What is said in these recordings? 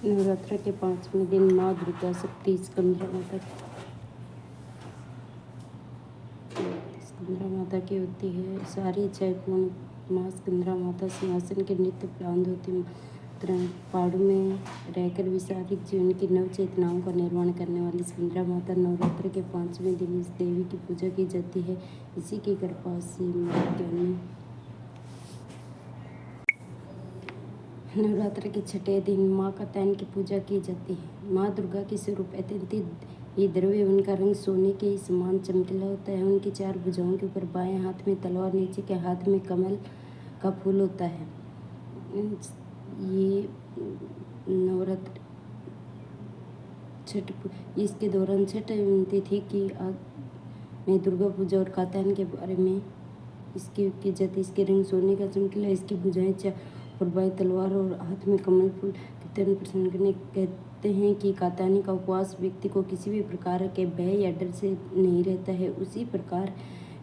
नवरात्र के 5वें दिन माँ दुर्गा शक्ति स्कंदरा माता की होती है। सारी इच्छाएं पूर्ण माँ स्कंदरा माता सिंहासन के नित्य प्रांत होती पहाड़ों में रहकर विसारिक जीवन की नव चेतनाओं का निर्माण करने वाली स्कंदरा माता नवरात्र के 5वें दिन इस देवी की पूजा की जाती है। इसी की कृपा से नवरात्र के छठे दिन माँ कात्यायन की पूजा की जाती है। माँ दुर्गा के स्वरूप अत्यंत ही द्रव्य, उनका रंग सोने के समान चमकीला होता है। उनकी 4 भुजाओं के ऊपर बाएं हाथ में तलवार, नीचे के हाथ में कमल का फूल होता है। ये नवरात्र इसके दौरान छठ तिथि की में दुर्गा पूजा और कात्यायन के बारे में इसकी की जाती। इसके रंग सोने का चमकीला, इसकी भुजाएं 4 और बाएं तलवार और हाथ में कमल फूल कितने प्रसन्न करने। कहते हैं कि कात्यायनी का उपवास व्यक्ति को किसी भी प्रकार के भय या डर से नहीं रहता है। उसी प्रकार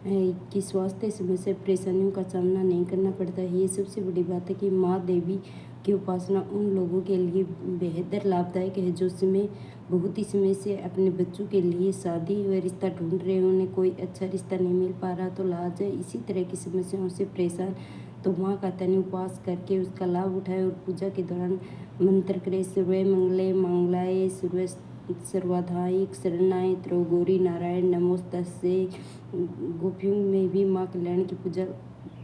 की स्वास्थ्य समस्या परेशानियों का सामना नहीं करना पड़ता है। ये सबसे बड़ी बात है कि माँ देवी की उपासना उन लोगों के लिए बेहद लाभदायक है जो बहुत ही समय से अपने बच्चों के लिए शादी व रिश्ता ढूंढ रहे हैं। उन्हें कोई अच्छा रिश्ता नहीं मिल पा रहा तो लाज है। इसी तरह की समस्याओं से परेशान तो माँ कात्यायनी उपवास करके उसका लाभ उठाए और पूजा के दौरान मंत्र करे। सर्वे मंगले मंगलाय सर्वाधायक शरणाय त्र्यंबके नारायण नमोस्तस्यै। गोपियों में भी माँ कल्याण की पूजा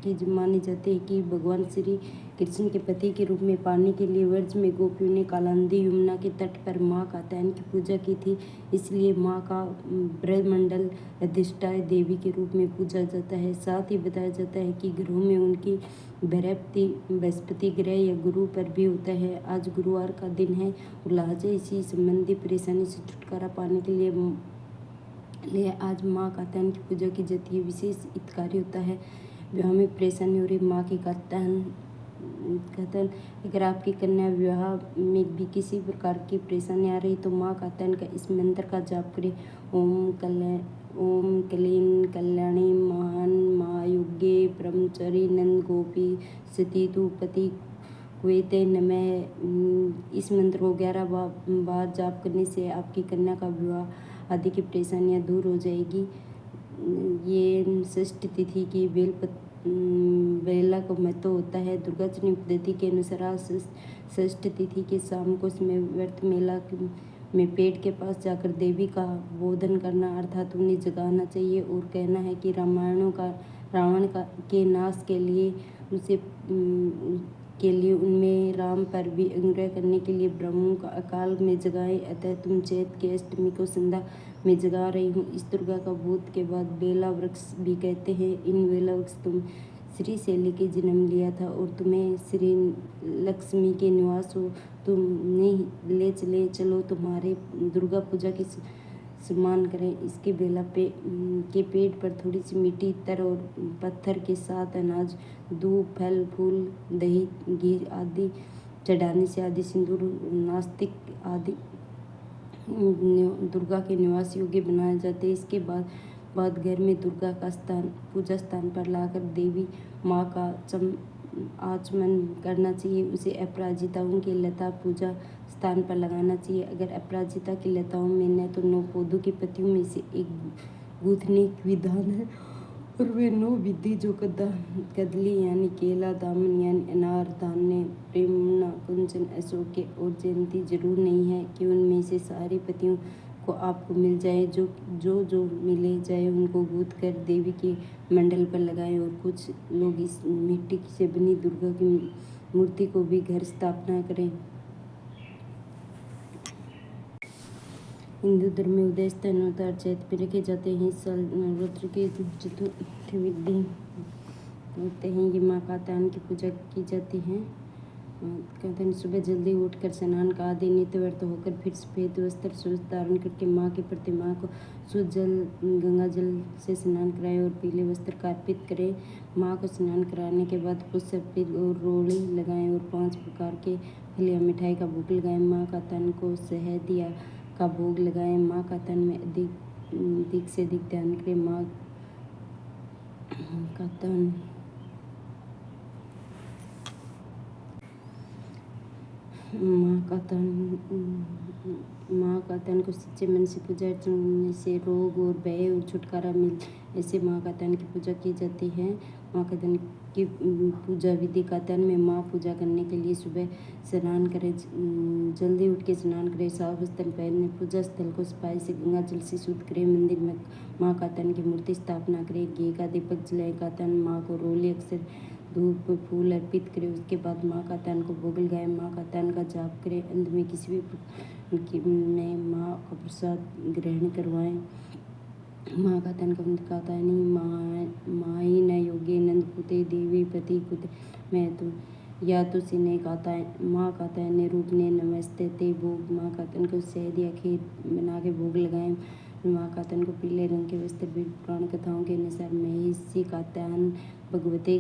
की मानी जाती है कि भगवान श्री कृष्ण के पति के रूप में पाने के लिए व्रज में गोपियों ने कालांदी यमुना के तट पर माँ कात्यायन की पूजा की थी। इसलिए माँ का ब्रह्मंडल अधिष्ठा देवी के रूप में पूजा जाता है। साथ ही बताया जाता है कि ग्रहों में उनकी बृहस्पति ग्रह या गुरु पर भी होता है। आज गुरुवार का दिन है और लिहाजा इसी संबंधी परेशानी से छुटकारा पाने के लिए आज माँ कात्यायन की पूजा की जाती है। विशेष हितकारी होता है। विवाह में परेशानी हो रही माँ की कात्यायन। अगर आपकी कन्या विवाह में भी किसी प्रकार की परेशानी आ रही तो माँ कात्यायन का इस मंत्र का जाप करें। ओम क्लीं कल्याणी महान महायुगे ब्रह्मचरी नंद गोपी सतीतु पति क्वेते नमः। इस मंत्र को 11 बार जाप करने से आपकी कन्या का विवाह आदि की परेशानियां दूर हो जाएगी। ये षष्ठ तिथि की बेला को महत्व होता है। दुर्गाचरणी पद्धति के अनुसार आज षष्ठ तिथि के शाम को समय व्रत मेला में पेड़ के पास जाकर देवी का बोधन करना अर्थात उन्हें जगाना चाहिए और कहना है कि रावण के नाश के लिए उनमें राम पर भी अनुग्रह करने के लिए ब्रह्मों का अकाल में जगाए। अतः तुम चैत की अष्टमी को संध्या में जगा रही हूँ। इस दुर्गा का बोध के बाद बेला वृक्ष भी कहते हैं। इन बेला वृक्ष तुम श्री शैली के जन्म लिया था और तुम्हें श्री लक्ष्मी के निवास हो। तुम ले चलो तुम्हारे दुर्गा पूजा की सम्मान करें। इसके बेला के पेड़ पर थोड़ी सी मिट्टी, तर और पत्थर के साथ अनाज, दूध, फल, फूल, दही, घी आदि चढ़ाने से आदि सिंदूर, नास्तिक आदि दुर्गा के निवास योग्य बनाए जाते हैं। इसके बाद घर में दुर्गा का पूजा स्थान पर लाकर देवी माँ का आचमन करना चाहिए। उसे अपराजिताओं की लता पूजा स्थान पर लगाना चाहिए। अगर अपराजिता की लताओं में न तो 9 पौधों की पत्तियों में से एक गूंथने की विधान है और वे 9 विधि जो कदली यानी केला, दामन यानी अनार, धान्य, प्रेमना, कुंचन, अशोक और जयंती जरूर नहीं है कि उनमें से सारी पत्तियों को आपको मिल जाए। जो मिले जाए उनको गूंथ कर देवी के मंडल पर लगाएं। और कुछ लोग इस मिट्टी से बनी दुर्गा की मूर्ति को भी घर स्थापना करें। हिंदू धर्म में उदय स्थान अवतार चैत में रखे जाते हैं। इस साल नवरात्र के चतुर्थ दिन होते हैं। ये माँ कात्यायन की पूजा की जाती है। कहते हैं सुबह जल्दी उठकर स्नान का आदि नित्य व्रत होकर फिर सफेद वस्त्र शुद्ध धारण करके माँ की प्रतिमा को शुद्ध जल गंगा जल से स्नान कराएं और पीले वस्त्र का अर्पित करें। माँ को स्नान कराने के बाद पुष्प अर्पित और रोली लगाएं और 5 प्रकार के फल या मिठाई का भोग लगाएं। माँ कात्यायन को शहद या का भोग लगाएं। माँ कात्यायन में अधिक से अधिक ध्यान करें। माँ माँ का तन को सच्चे मन से पूजा अर्चना करने से रोग और भय और छुटकारा मिल। ऐसे माँ का तन की पूजा की जाती है। माँ का तन की पूजा विधि का तन में माँ पूजा करने के लिए सुबह स्नान करें, जल्दी उठ के स्नान करें, साफ वस्त्र पहने, पूजा स्थल को सफाई से गंगा जल से शुद्ध करें, मंदिर में माँ का तन की मूर्ति स्थापना करें, घी का दीपक जलाएं, का तन माँ को रोली अक्सर धूप फूल अर्पित करें। उसके बाद माँ का तन को भोग लगाएं, माँ का तन का जाप करें, अंत में किसी भी में माँ का प्रसाद ग्रहण करवाएं। माँ का तन कम दिखाता है नहीं, माई न योगी नंद पुते देवी पति कुत मैं तो या तो से नहीं कहता है। माँ कहता है निरूप ने नमस्ते ते भोग। माँ का तन को शहद या खीर बना के भोग लगाएं। माँ का तन को पीले रंग के वस्त्र भी पुराण कथाओं के अनुसार महिषी का तन भगवती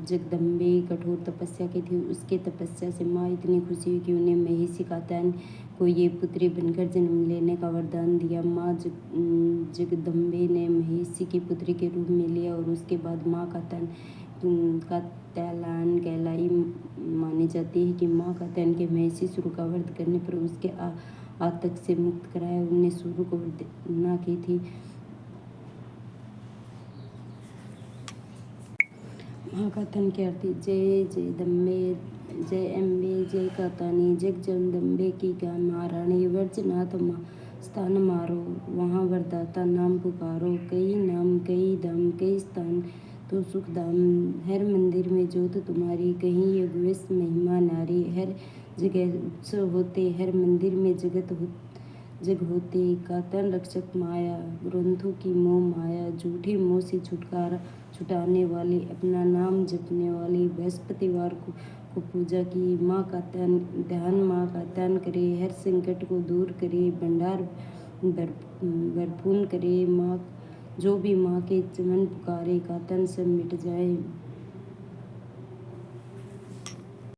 जगदम्बे कठोर तपस्या की थी। उसके तपस्या से माँ इतनी खुशी हुई कि उन्हें महिषी का तन को ये पुत्री बनकर जन्म लेने का वरदान दिया। माँ जगदम्बे ने महिषी की पुत्री के रूप में लिया और उसके बाद माँ का तन का तैलान कहलाई मानी जाती है कि माँ का तन के महिषासुर का वध करने पर उसके आतंक से मुक्त कराया। उन्हें सूर्य को वंदना की थी। माँ का तन की आरती जय जगदम्बे जय अम्बे जय कातानी जग जगदम्बे की गा महारानी वर्जनाथ स्थान मारो वहाँ वरदाता नाम पुकारो। कई नाम कई धाम कई स्थान तो सुख धाम। हर मंदिर में ज्योत तुम्हारी कहीं योगवेश महिमा नारी। हर जगह उत्सव होते हर मंदिर में जग होते। कातन रक्षक माया ग्रंथों की मोह माया झूठे मोह से छुटकारा छुटाने वाली अपना नाम जपने वाली बृहस्पतिवार को पूजा की। माँ का तन ध्यान माँ का तन करे, हर संकट को दूर करे, भंडार भरपूर करे। माँ जो भी माँ के चमन पुकारे का तन सब मिट जाए।